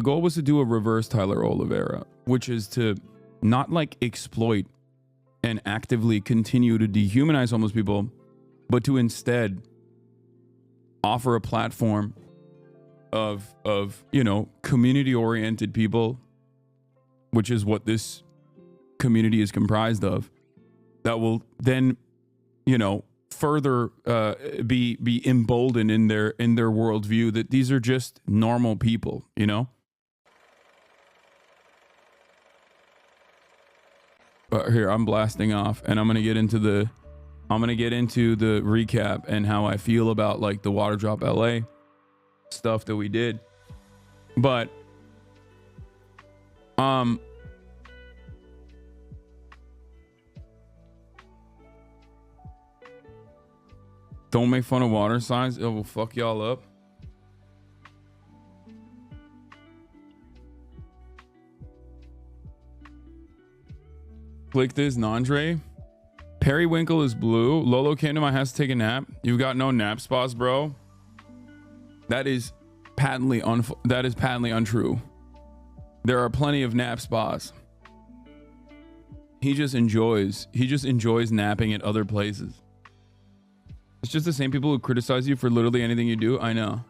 The goal was to do a reverse Tyler Oliveira, which is to not like exploit and actively continue to dehumanize homeless people, but to instead offer a platform of community oriented people, which is what this community is comprised of, that will then further be emboldened in their worldview that these are just normal people. Here, I'm blasting off, and I'm gonna get into the recap and how I feel about like the Water Drop LA stuff that we did. But don't make fun of water signs. It will fuck y'all up. Click this, Nandre. Periwinkle is blue. Lolo came to my house to take a nap. You've got no nap spots, bro. That is patently untrue. There are plenty of nap spots. He just enjoys napping at other places. It's just the same people who criticize you for literally anything you do. I know.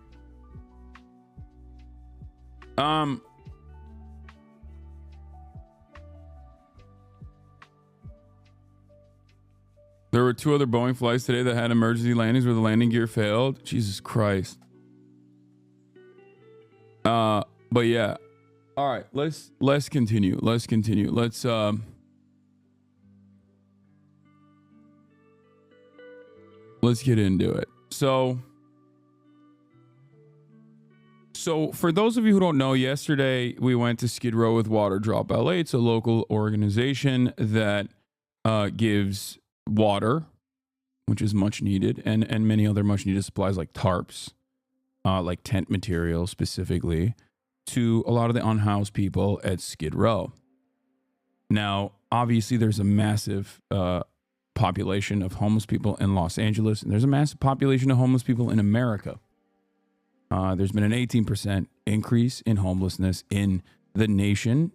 There were 2 other Boeing flights today that had emergency landings where the landing gear failed. Jesus Christ. But yeah. All right, let's continue. Let's get into it. So for those of you who don't know, yesterday we went to Skid Row with Water Drop LA. It's a local organization that gives water, which is much needed, and many other much needed supplies like tarps, like tent material specifically, to a lot of the unhoused people at Skid Row. Now, obviously, there's a massive population of homeless people in Los Angeles, and there's a massive population of homeless people in America. There's been an 18% increase in homelessness in the nation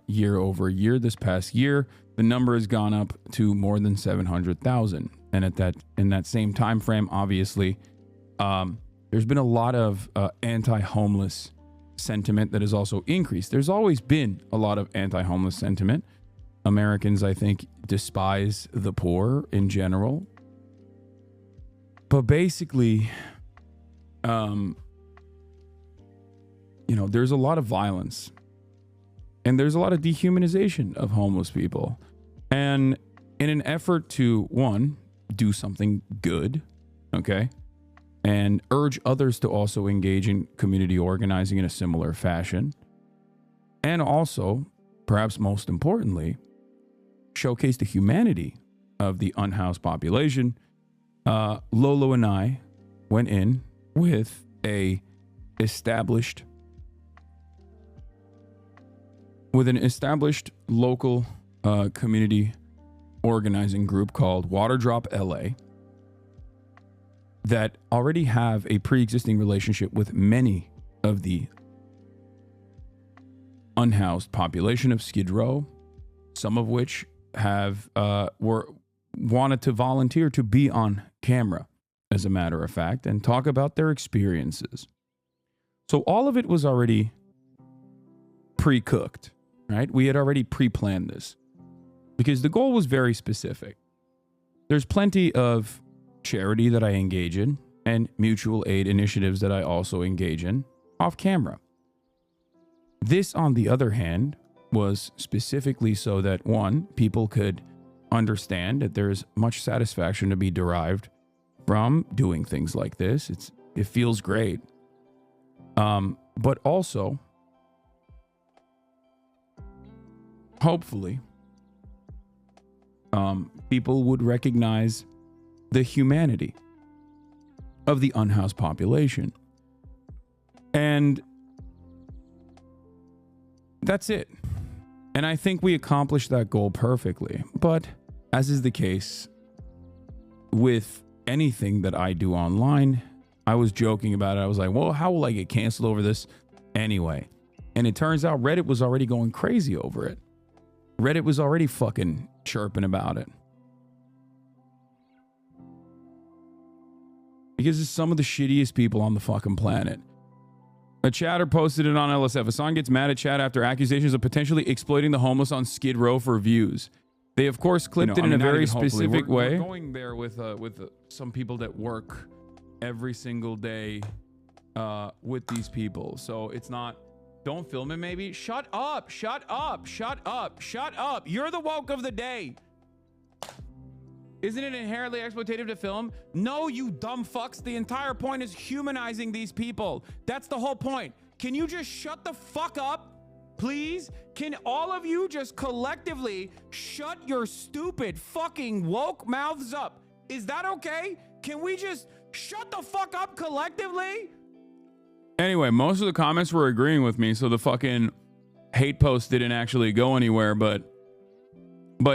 year over year. This past year, the number has gone up to more than 700,000. And in that same time frame, obviously, there's been a lot of anti-homeless sentiment that has also increased. There's always been a lot of anti-homeless sentiment. Americans, I think, despise the poor in general. But basically, there's a lot of violence. And there's a lot of dehumanization of homeless people. And in an effort to, one, do something good, okay, and urge others to also engage in community organizing in a similar fashion, and also, perhaps most importantly, showcase the humanity of the unhoused population, Lolo and I went in with an established local community organizing group called Water Drop LA that already have a pre-existing relationship with many of the unhoused population of Skid Row, some of which have wanted to volunteer to be on camera, as a matter of fact, and talk about their experiences. So all of it was already pre-cooked, right? We had already pre-planned this because the goal was very specific. There's plenty of charity that I engage in and mutual aid initiatives that I also engage in off camera. This, on the other hand, was specifically so that, one, people could understand that there is much satisfaction to be derived from doing things like this. It feels great. But also, hopefully, people would recognize the humanity of the unhoused population. And that's it. And I think we accomplished that goal perfectly. But as is the case with anything that I do online, I was joking about it. I was like, well, how will I get canceled over this anyway? And it turns out Reddit was already going crazy over it. Reddit was already fucking chirping about it. Because it's some of the shittiest people on the fucking planet. A chatter posted it on LSF. Hasan gets mad at chat after accusations of potentially exploiting the homeless on Skid Row for views. They, of course, clipped it in a very specific way. We're going there with some people that work every single day with these people. So it's not, don't film it maybe. Shut up, shut up, shut up, shut up. You're the woke of the day. Isn't it inherently exploitative to film? No, you dumb fucks. The entire point is humanizing these people. That's the whole point. Can you just shut the fuck up, please? Can all of you just collectively shut your stupid fucking woke mouths up? Is that okay? Can we just shut the fuck up collectively? Anyway, most of the comments were agreeing with me, so the fucking hate post didn't actually go anywhere, but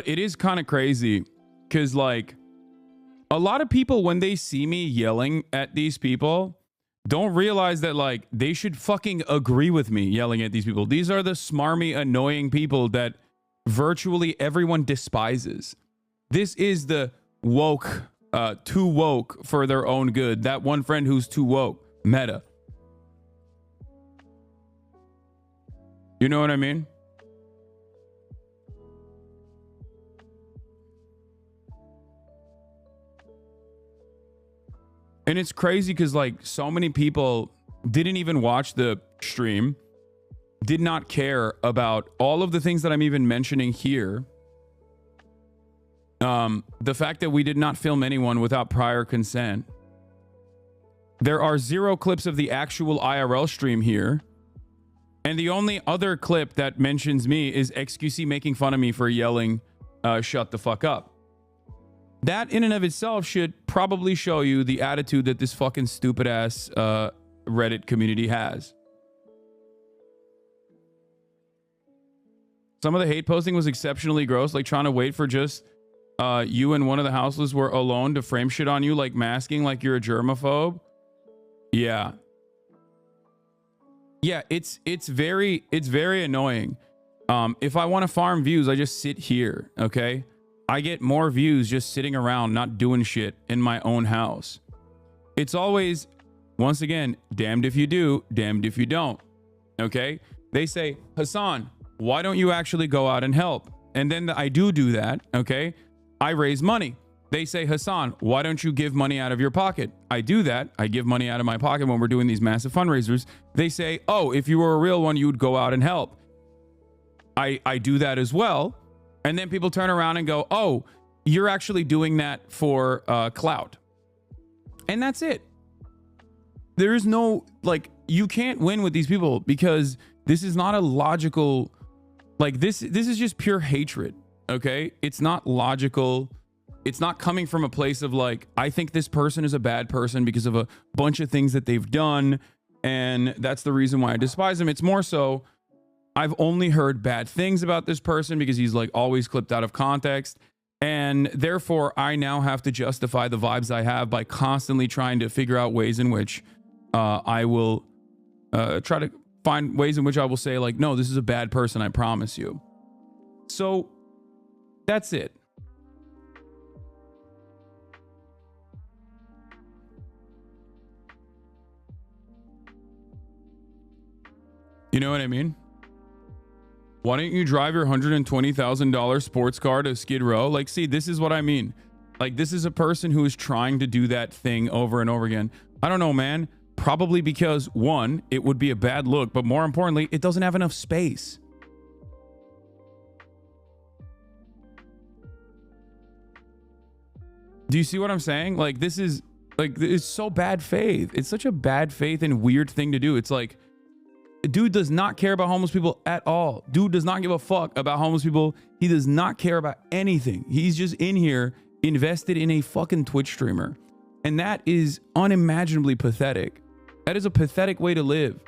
it is kind of crazy. Because, like, a lot of people, when they see me yelling at these people, don't realize that, like, they should fucking agree with me yelling at these people. These are the smarmy, annoying people that virtually everyone despises. This is the woke, too woke for their own good. That one friend who's too woke. Meta. You know what I mean? And it's crazy because, like, so many people didn't even watch the stream, did not care about all of the things that I'm even mentioning here. The fact that we did not film anyone without prior consent. There are 0 clips of the actual IRL stream here. And the only other clip that mentions me is XQC making fun of me for yelling, shut the fuck up. That in and of itself should probably show you the attitude that this fucking stupid ass Reddit community has. Some of the hate posting was exceptionally gross, like trying to wait for just you and one of the houseless were alone to frame shit on you, like masking like you're a germaphobe. Yeah. Yeah, it's very annoying. If I want to farm views, I just sit here, okay? I get more views just sitting around not doing shit in my own house. It's always, once again, damned if you do, damned if you don't. Okay? They say, Hasan, why don't you actually go out and help? And then I do that, okay? I raise money. They say, Hasan, why don't you give money out of your pocket? I do that. I give money out of my pocket when we're doing these massive fundraisers. They say, oh, if you were a real one, you would go out and help. I do that as well. And then people turn around and go, oh, you're actually doing that for clout. And that's it. There is no, like, you can't win with these people because this is not a logical, like, this is just pure hatred, okay? It's not logical. It's not coming from a place of, like, I think this person is a bad person because of a bunch of things that they've done, and that's the reason why I despise them. It's more so, I've only heard bad things about this person because he's, like, always clipped out of context. And therefore, I now have to justify the vibes I have by constantly trying to figure out ways in which I will try to find ways in which I will say, like, no, this is a bad person, I promise you. So that's it. You know what I mean? Why don't you drive your $120,000 sports car to Skid Row? Like, see, this is what I mean. Like, this is a person who is trying to do that thing over and over again. I don't know, man. Probably because, one, it would be a bad look, but more importantly, it doesn't have enough space. Do you see what I'm saying? Like, this is, like, it's so bad faith. It's such a bad faith and weird thing to do. It's like, dude does not care about homeless people at all. Dude does not give a fuck about homeless people. He does not care about anything. He's just in here invested in a fucking Twitch streamer. And that is unimaginably pathetic. That is a pathetic way to live.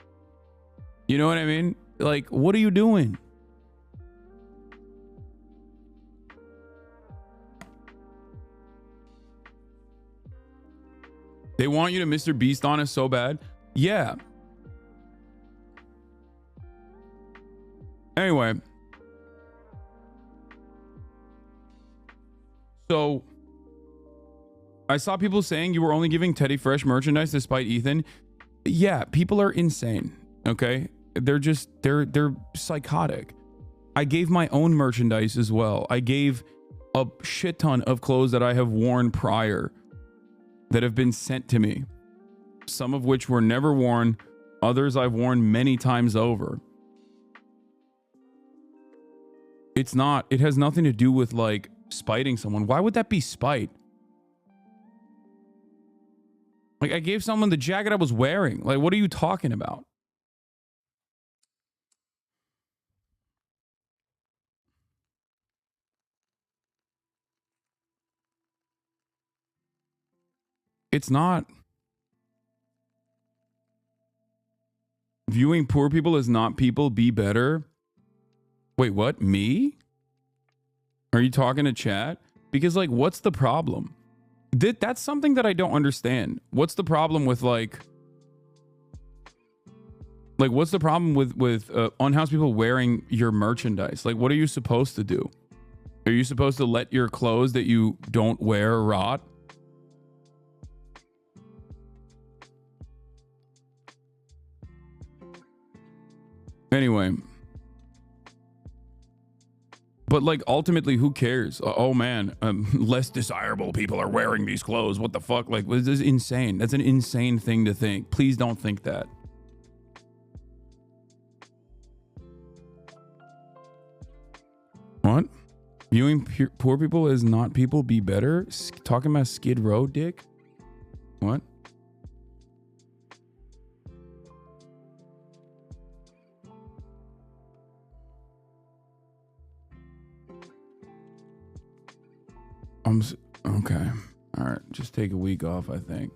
You know what I mean? Like, what are you doing? They want you to Mr. Beast on us so bad. Yeah. Anyway, so I saw people saying you were only giving Teddy Fresh merchandise despite Ethan. Yeah, people are insane. Okay, they're psychotic. I gave my own merchandise as well. I gave a shit ton of clothes that I have worn prior that have been sent to me. Some of which were never worn, others I've worn many times over. It has nothing to do with like spiting someone. Why would that be spite? Like I gave someone the jacket I was wearing. Like, what are you talking about? It's not. Viewing poor people as not people, be better. Wait, what? Me? Are you talking to chat? Because like, what's the problem? That's something that I don't understand. What's the problem with like what's the problem with unhoused people wearing your merchandise? Like, what are you supposed to do? Are you supposed to let your clothes that you don't wear rot? Anyway. But like ultimately, who cares? Oh man, less desirable people are wearing these clothes. What the fuck? Like, this is insane. That's an insane thing to think. Please don't think that. What? Viewing poor people as not people, be better? Talking about Skid Row, dick? What? Okay. All right. Just take a week off, I think.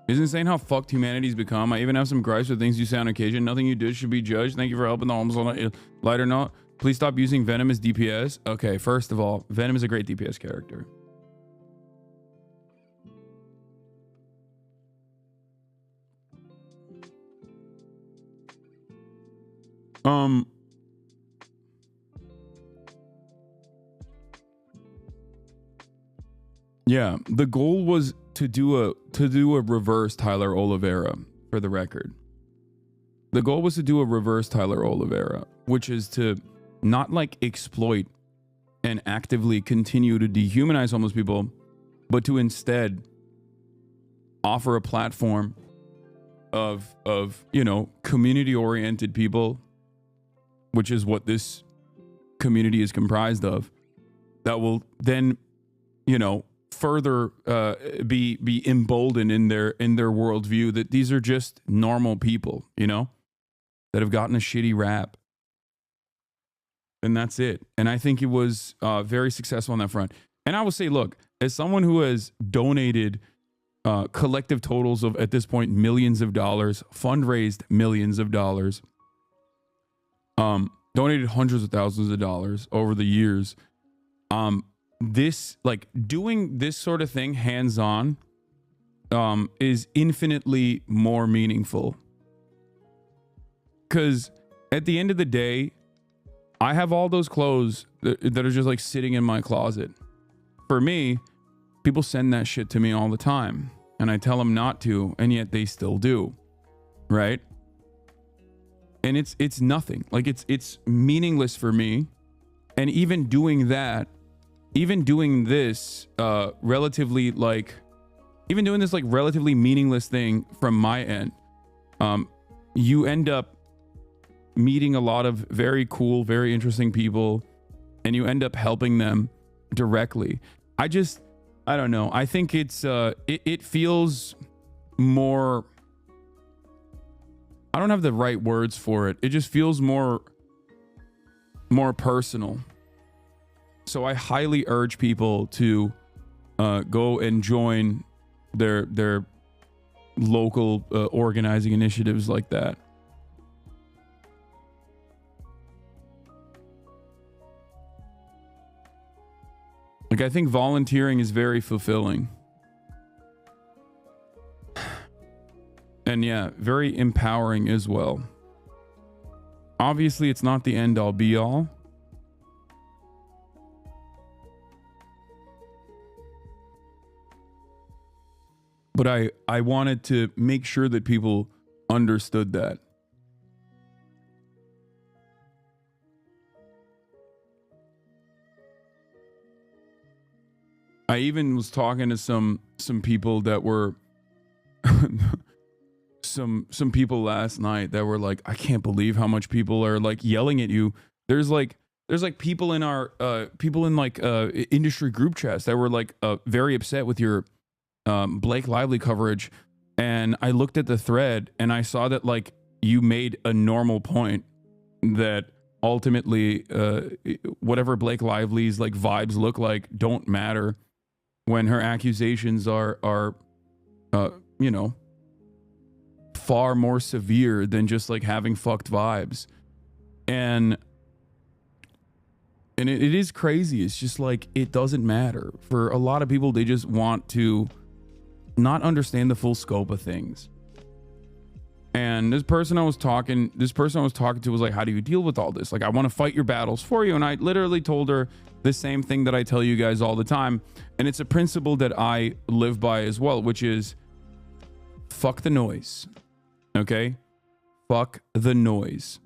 It's insane how fucked humanity's become. I even have some gripes with things you say on occasion. Nothing you did should be judged. Thank you for helping the homeless on a lighter note. Please stop using Venom as DPS. Okay, first of all, Venom is a great DPS character. Yeah, the goal was to do a reverse Tyler Oliveira, for the record. The goal was to do a reverse Tyler Oliveira, which is to not like exploit and actively continue to dehumanize homeless people, but to instead offer a platform of you know, community oriented people, which is what this community is comprised of, that will then, you know, further be emboldened in their worldview that these are just normal people, you know, that have gotten a shitty rap. And that's it. And I think it was very successful on that front. And I will say, look, as someone who has donated collective totals of, at this point, millions of dollars, fundraised millions of dollars, donated hundreds of thousands of dollars over the years, this, like, doing this sort of thing hands-on is infinitely more meaningful. Because at the end of the day, I have all those clothes that are just like sitting in my closet. For me, people send that shit to me all the time, and I tell them not to, and yet they still do, right? And it's nothing. Like, it's meaningless for me. And even doing that, even doing this relatively meaningless thing from my end, you end up meeting a lot of very cool, very interesting people, and you end up helping them directly. I don't know. I think it's it feels more, I don't have the right words for it. It just feels more personal. So I highly urge people to go and join their local organizing initiatives like that. Like, I think volunteering is very fulfilling. And yeah, very empowering as well. Obviously, it's not the end all be all. But I wanted to make sure that people understood that. I even was talking to some people that were some people last night that were like, I can't believe how much people are like yelling at you. There's like people in our industry group chats that were like very upset with your Blake Lively coverage, and I looked at the thread and I saw that like you made a normal point that ultimately whatever Blake Lively's like vibes look like don't matter when her accusations are you know, far more severe than just like having fucked vibes. And it is crazy. It's just like, it doesn't matter. For a lot of people, they just want to not understand the full scope of things. And this person I was talking to was like, how do you deal with all this? Like, I want to fight your battles for you. And I literally told her the same thing that I tell you guys all the time. And it's a principle that I live by as well, which is fuck the noise. Okay? Fuck the noise.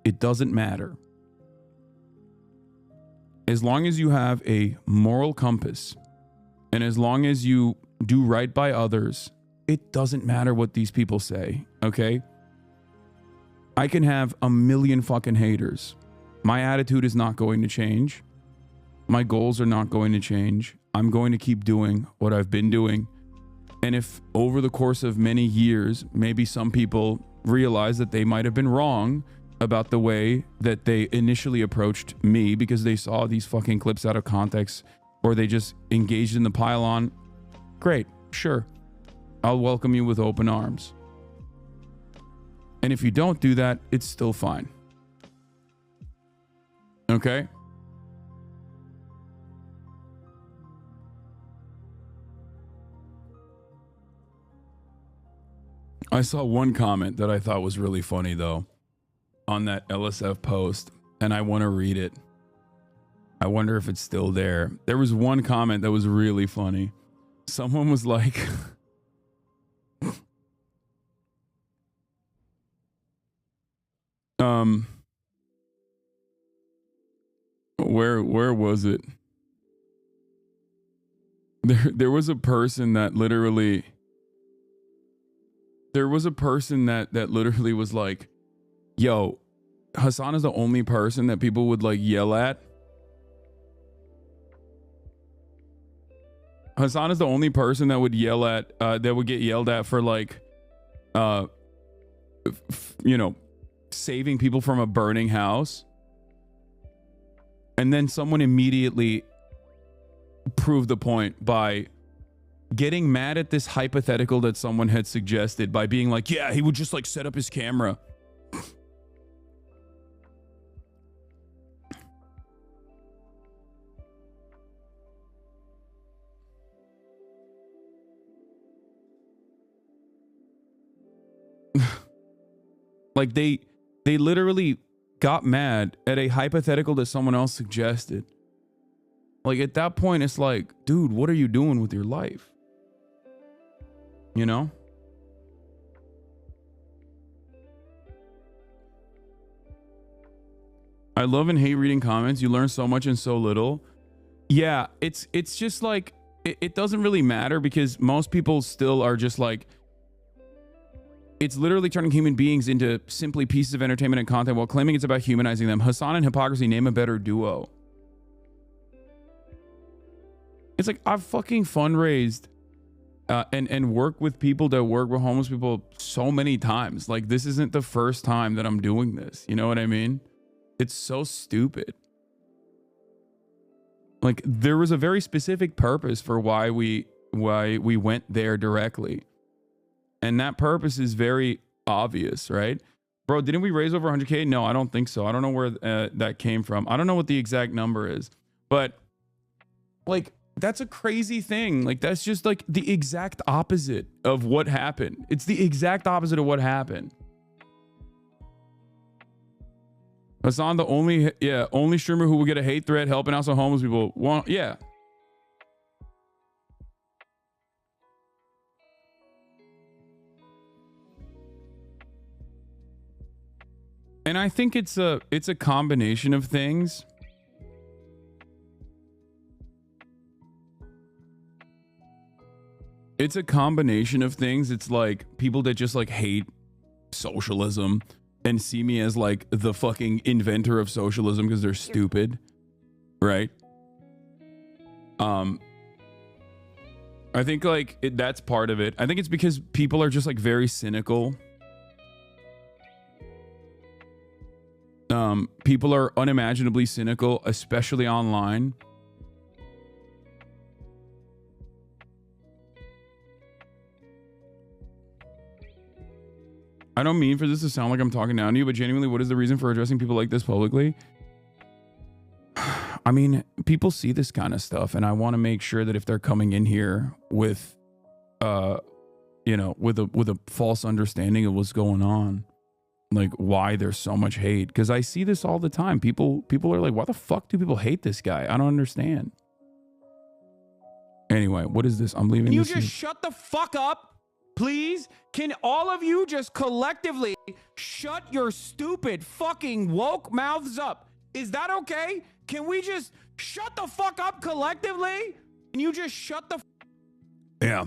It doesn't matter. As long as you have a moral compass and as long as you do right by others, it doesn't matter what these people say, okay? I can have a million fucking haters. My attitude is not going to change. My goals are not going to change. I'm going to keep doing what I've been doing. And if over the course of many years, maybe some people realize that they might have been wrong about the way that they initially approached me because they saw these fucking clips out of context or they just engaged in the pile-on, great, sure. I'll welcome you with open arms. And if you don't do that, it's still fine. Okay? I saw one comment that I thought was really funny though on that LSF post, and I want to read it. I wonder if it's still there. There was one comment that was really funny. Someone was like, where was it? There was a person that literally was like, yo, Hasan is the only person that people would like yell at. Hasan is the only person that would yell at, that would get yelled at for like, you know, saving people from a burning house. And then someone immediately proved the point by getting mad at this hypothetical that someone had suggested by being like, yeah, he would just like set up his camera. Like they literally got mad at a hypothetical that someone else suggested. Like at that point, it's like, dude, what are you doing with your life? You know? I love and hate reading comments. You learn so much in so little. Yeah, it's just like, it doesn't really matter because most people still are just like, it's literally turning human beings into simply pieces of entertainment and content while claiming it's about humanizing them. Hasan and hypocrisy, name a better duo. It's like, I've fucking fundraised and worked with people that work with homeless people so many times. Like, this isn't the first time that I'm doing this. You know what I mean? It's so stupid. Like, there was a very specific purpose for why we went there directly. And that purpose is very obvious, right? Bro, didn't we raise over 100K? No, I don't think so. I don't know where that came from. I don't know what the exact number is. But, like, that's a crazy thing. Like, that's just, like, the exact opposite of what happened. It's the exact opposite of what happened. Hasan, the only streamer who will get a hate threat helping out some homeless people. Well, yeah. And I think it's a combination of things. It's a combination of things. It's like people that just like hate socialism and see me as like the fucking inventor of socialism because they're stupid, right? I think like that's part of it. I think it's because people are just like very cynical. People are unimaginably cynical, especially online. I don't mean for this to sound like I'm talking down to you, but genuinely, what is the reason for addressing people like this publicly? I mean, people see this kind of stuff, and I want to make sure that if they're coming in here with, you know, with a false understanding of what's going on, like why there's so much hate, because I see this all the time. People are like, why the fuck do people hate this guy? I don't understand. Anyway, what is this? I'm leaving. Can you just shut the fuck up, please? Can all of you just collectively shut your stupid fucking woke mouths up? Is that okay? Can we just shut the fuck up collectively? Can you just shut the Yeah.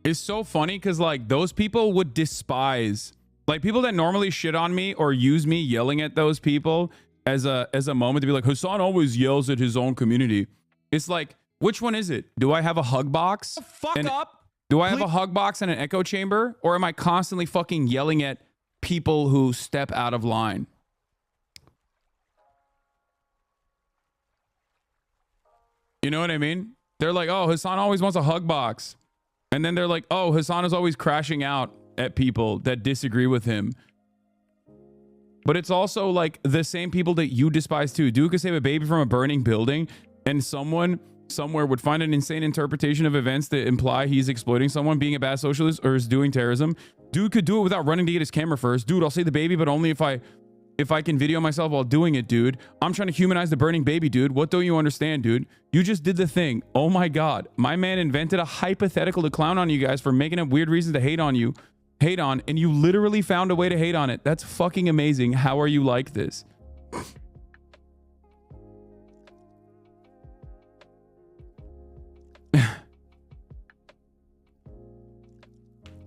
It's so funny because like those people would despise, like people that normally shit on me or use me yelling at those people as a moment to be like, Hasan always yells at his own community. It's like, which one is it? Do I have a hug box? fuck up? Do I have a hug box and an echo chamber? Or am I constantly fucking yelling at people who step out of line? You know what I mean? They're like, oh, Hasan always wants a hug box. And then they're like, oh, Hasan is always crashing out at people that disagree with him. But it's also like the same people that you despise too. Dude could save a baby from a burning building, and someone somewhere would find an insane interpretation of events that imply he's exploiting someone, being a bad socialist, or is doing terrorism. Dude could do it without running to get his camera first. Dude, I'll save the baby, but only if I can video myself while doing it, dude. I'm trying to humanize the burning baby, dude. What don't you understand, dude? You just did the thing. Oh my God. My man invented a hypothetical to clown on you guys for making up weird reasons to hate on, and you literally found a way to hate on it. That's fucking amazing. How are you like this?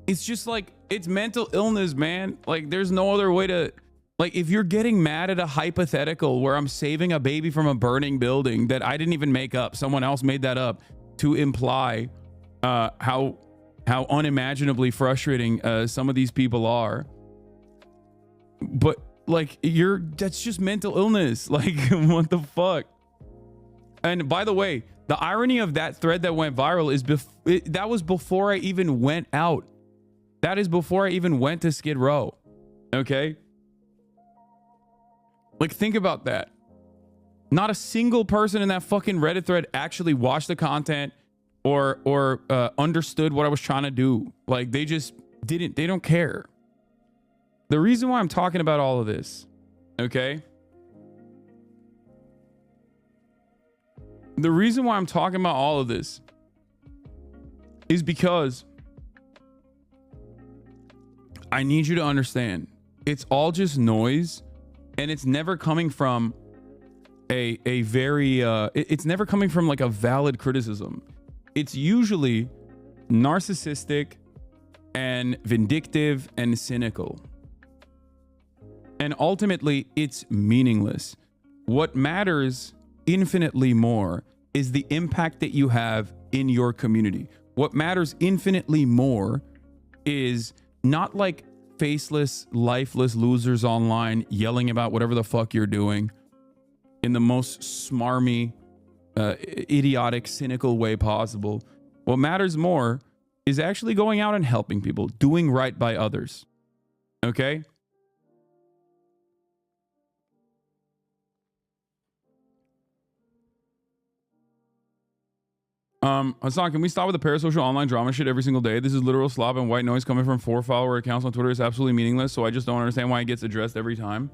It's just like, it's mental illness, man. Like, there's no other way to... Like, if you're getting mad at a hypothetical where I'm saving a baby from a burning building that I didn't even make up, someone else made that up to imply how unimaginably frustrating some of these people are. But like, that's just mental illness. Like, what the fuck? And by the way, the irony of that thread that went viral is that was before I even went out. That is before I even went to Skid Row. Okay? Like, think about that. Not a single person in that fucking Reddit thread actually watched the content or understood what I was trying to do. Like, they just didn't. They don't care. The reason why I'm talking about all of this, okay? The reason why I'm talking about all of this is because I need you to understand it's all just noise. And it's never coming from it's never coming from like a valid criticism. It's usually narcissistic and vindictive and cynical. And ultimately, it's meaningless. What matters infinitely more is the impact that you have in your community. What matters infinitely more is not like faceless, lifeless losers online yelling about whatever the fuck you're doing in the most smarmy, idiotic, cynical way possible. What matters more is actually going out and helping people, doing right by others. Okay? Hasan, can we stop with the parasocial online drama shit every single day? This is literal slop and white noise coming from 4 follower accounts on Twitter is absolutely meaningless, so I just don't understand why it gets addressed every time.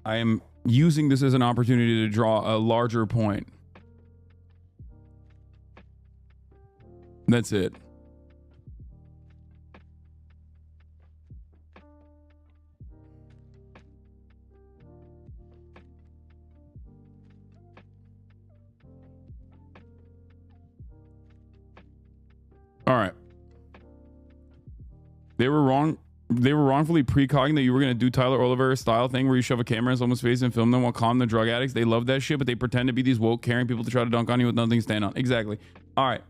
I am using this as an opportunity to draw a larger point. That's it. All right. They were wrong. They were wrongfully precogging that you were going to do Tyler Oliver style thing where you shove a camera in someone's face and film them while calling the drug addicts. They love that shit, but they pretend to be these woke, caring people to try to dunk on you with nothing to stand on. Exactly. All right.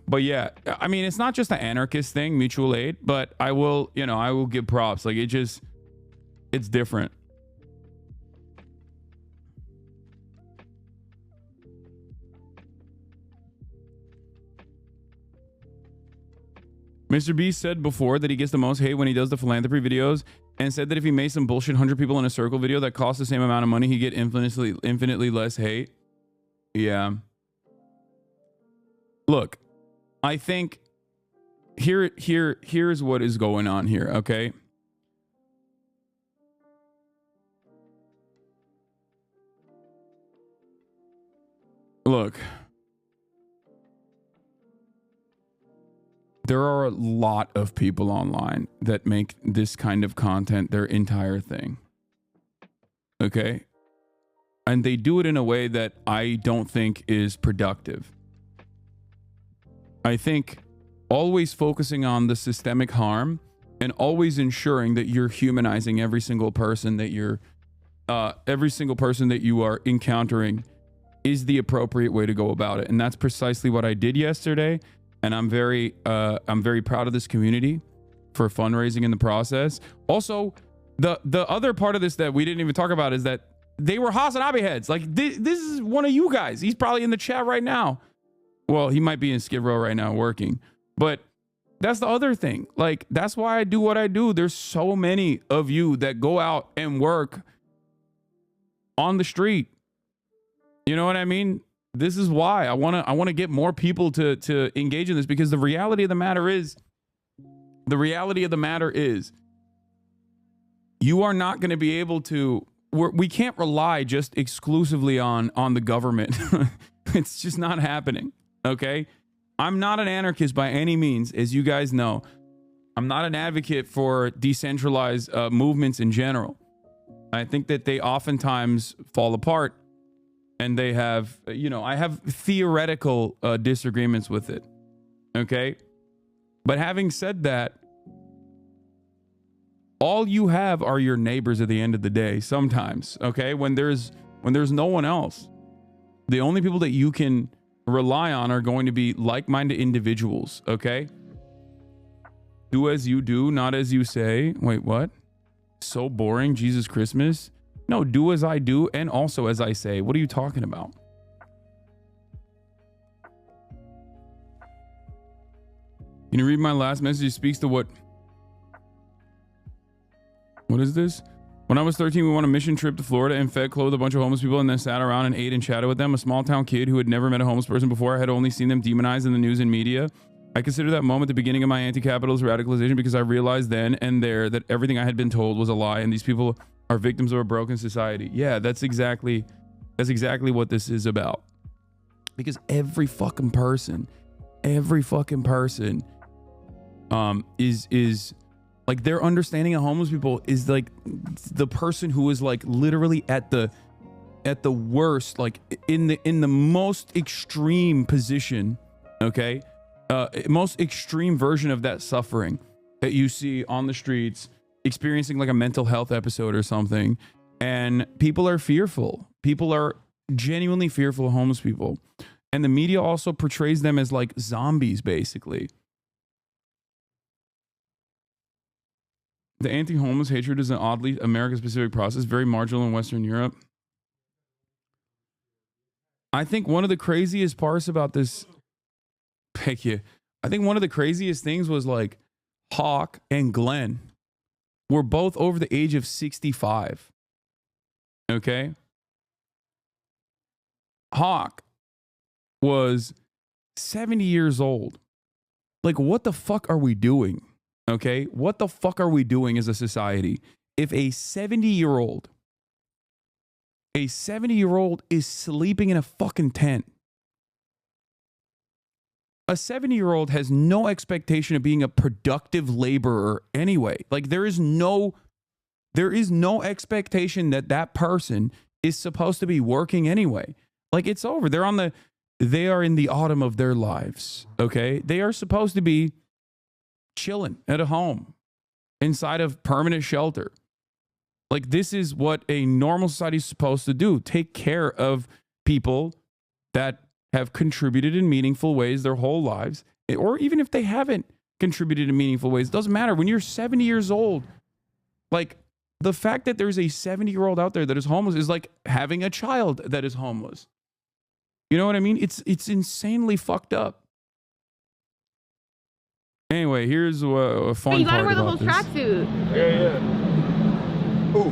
But yeah, I mean, it's not just an anarchist thing, mutual aid, but I will, I will give props. Like it's different. Mr. Beast said before that he gets the most hate when he does the philanthropy videos, and said that if he made some bullshit 100 people in a circle video that costs the same amount of money, he'd get infinitely less hate. Yeah. Look, I think here's what is going on here, okay? Look. There are a lot of people online that make this kind of content their entire thing. Okay? And they do it in a way that I don't think is productive. I think always focusing on the systemic harm and always ensuring that you're humanizing every single person that you are encountering is the appropriate way to go about it. And that's precisely what I did yesterday. And I'm very proud of this community for fundraising in the process. Also, the other part of this that we didn't even talk about is that they were Hasanabi heads. Like this is one of you guys. He's probably in the chat right now. Well, he might be in Skid Row right now working. But that's the other thing. Like that's why I do what I do. There's so many of you that go out and work on the street. You know what I mean? This is why I want to get more people to engage in this, because the reality of the matter is you are not going to be able to, we can't rely just exclusively on the government. It's just not happening. Okay. I'm not an anarchist by any means, as you guys know. I'm not an advocate for decentralized movements in general. I think that they oftentimes fall apart. And they have, I have theoretical disagreements with it. Okay. But having said that, all you have are your neighbors at the end of the day sometimes. Okay. When there's no one else, the only people that you can rely on are going to be like-minded individuals. Okay. Do as you do, not as you say. Wait, what? So boring. Jesus Christmas. No, do as I do and also as I say. What are you talking about? Can you read my last message? It speaks to what is this? When I was 13, we went on a mission trip to Florida and fed, clothed a bunch of homeless people and then sat around and ate and chatted with them. A small town kid who had never met a homeless person before. I had only seen them demonized in the news and media. I consider that moment the beginning of my anti-capitalist radicalization, because I realized then and there that everything I had been told was a lie, and these people are victims of a broken society. Yeah, that's exactly what this is about. Because every fucking person is like, their understanding of homeless people is like the person who is like literally at the worst, like in the most extreme position, okay? Most extreme version of that suffering that you see on the streets, experiencing like a mental health episode or something. And people are fearful. People are genuinely fearful of homeless people. And the media also portrays them as like zombies, basically. The anti-homeless hatred is an oddly America-specific process, very marginal in Western Europe. I think one of the craziest parts about this, I think one of the craziest things was like Hawk and Glenn were both over the age of 65. Okay. Hawk was 70 years old. Like, what the fuck are we doing? Okay? What the fuck are we doing as a society? If a 70-year-old is sleeping in a fucking tent, a 70-year-old has no expectation of being a productive laborer anyway. Like, there is no expectation that that person is supposed to be working anyway. Like, it's over. They are in the autumn of their lives, okay? They are supposed to be chilling at a home inside of permanent shelter. Like, this is what a normal society is supposed to do. Take care of people that have contributed in meaningful ways their whole lives, or even if they haven't contributed in meaningful ways, it doesn't matter. When you're 70 years old, like, the fact that there's a 70-year-old out there that is homeless is like having a child that is homeless. You know what I mean? It's insanely fucked up. Anyway, here's a fun part. You gotta wear the whole tracksuit. Yeah. Ooh,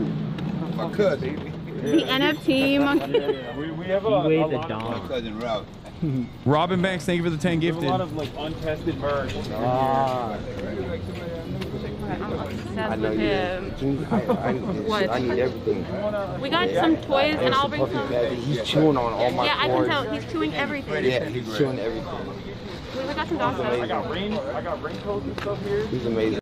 my cousin. The NFT monkey. We have a lot of my cousin Ralph. Robin Banks, thank you for the 10 gifted. A lot of like untested merch. I know him. What? I need everything. We got some toys, and I'll bring some. He's chewing on all my Yeah, I can toys. tell. He's chewing everything. Yeah, he's chewing everything. We got some dog stuff. I got raincoats and stuff here. He's amazing.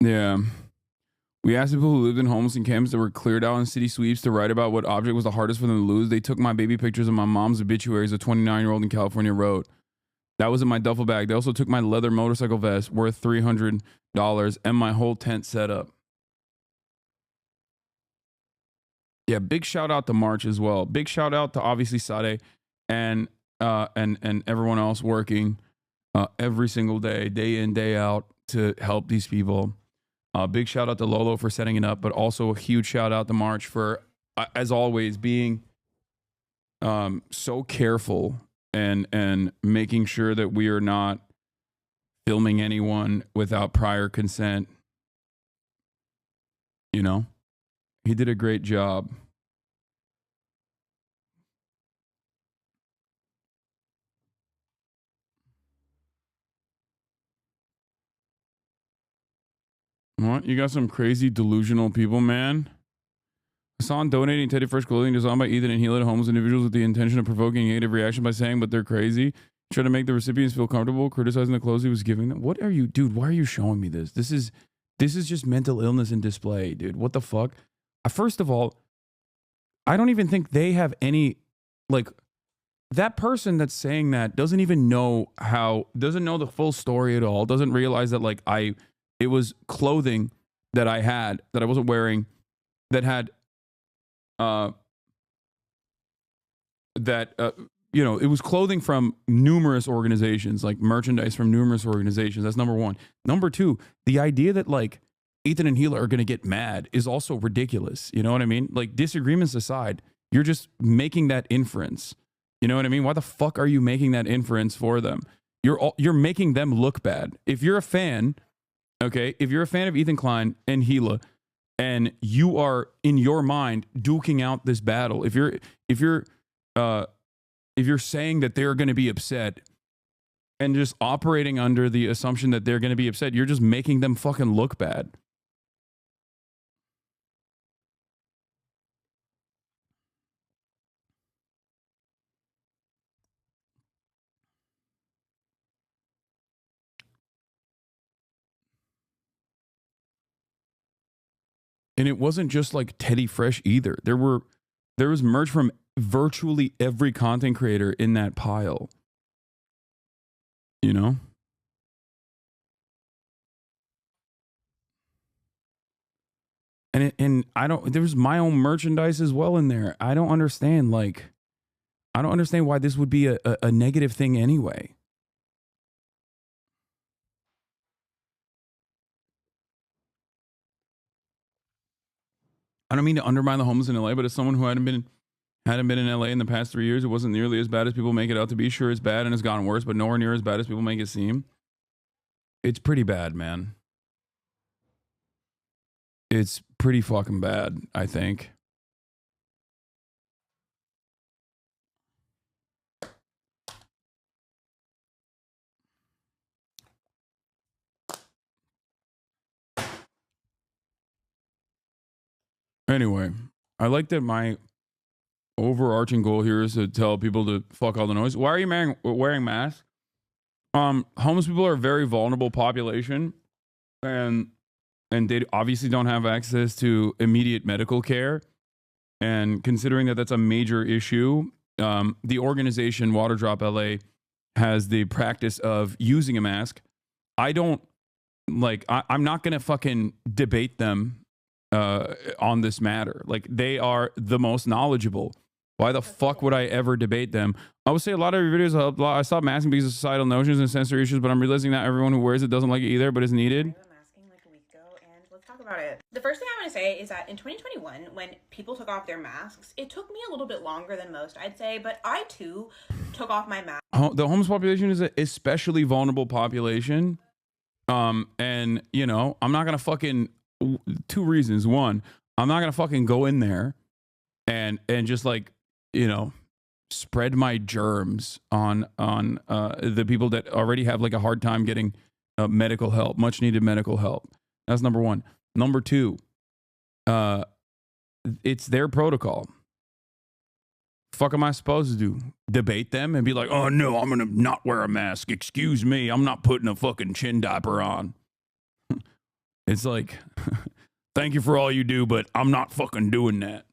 Yeah. We asked people who lived in homeless encampments that were cleared out in city sweeps to write about what object was the hardest for them to lose. They took my baby pictures of my mom's obituaries, a 29-year-old in California wrote. That was in my duffel bag. They also took my leather motorcycle vest worth $300 and my whole tent setup. Yeah, big shout out to March as well. Big shout out to obviously Sade and everyone else working every single day, day in, day out to help these people. Big shout out to Lolo for setting it up, but also a huge shout out to March for, as always, being so careful and making sure that we are not filming anyone without prior consent. You know, he did a great job. What? You got some crazy delusional people, man. Hasan donating Teddy Fresh clothing designed by Ethan and Gila to homeless individuals with the intention of provoking negative reaction by saying, but they're crazy. Try to make the recipients feel comfortable, criticizing the clothes he was giving them. What are you, dude? Why are you showing me this? This is just mental illness in display, dude. What the fuck? First of all, I don't even think they have any, like, that person that's saying that doesn't even know doesn't know the full story at all. Doesn't realize that, like, it was clothing that I had that I wasn't wearing that had, it was clothing from numerous organizations, like merchandise from numerous organizations. That's number one. Number two, the idea that like Ethan and Gila are going to get mad is also ridiculous. You know what I mean? Like, disagreements aside, you're just making that inference. You know what I mean? Why the fuck are you making that inference for them? You're making them look bad. If you're a fan, okay, if you're a fan of Ethan Klein and Gila, and you are in your mind duking out this battle, if you're saying that they're going to be upset and just operating under the assumption that they're going to be upset, you're just making them fucking look bad. And it wasn't just like Teddy Fresh either. There was merch from virtually every content creator in that pile. You know? And there was my own merchandise as well in there. I don't understand why this would be a negative thing anyway. I don't mean to undermine the homeless in LA, but as someone who hadn't been in LA in the past 3 years, it wasn't nearly as bad as people make it out to be. Sure, it's bad and it's gotten worse, but nowhere near as bad as people make it seem. It's pretty bad, man. It's pretty fucking bad, I think. Anyway, I like that my overarching goal here is to tell people to fuck all the noise. Why are you wearing masks? Homeless people are a very vulnerable population, and they obviously don't have access to immediate medical care. And considering that that's a major issue, the organization Water Drop LA has the practice of using a mask. I don't like. I'm not gonna fucking debate them on this matter. Like, they are the most knowledgeable. Why the fuck would I ever debate them? I would say a lot of your videos, I stopped masking because of societal notions and sensory issues, but I'm realizing that everyone who wears it doesn't like it either, but is needed. Masking like a week ago, and let's talk about it. The first thing I want to say is that in 2021, when people took off their masks, it took me a little bit longer than most, I'd say, but I too took off my mask. The homeless population is an especially vulnerable population. And, you know, I'm not going to fucking... Two reasons. One, I'm not going to fucking go in there and just, like, you know, spread my germs on the people that already have like a hard time getting medical help, much needed medical help. That's number one. Number two, it's their protocol. Fuck am I supposed to do? Debate them and be like, oh no, I'm gonna not wear a mask. Excuse me, I'm not putting a fucking chin diaper on. It's like, thank you for all you do, but I'm not fucking doing that.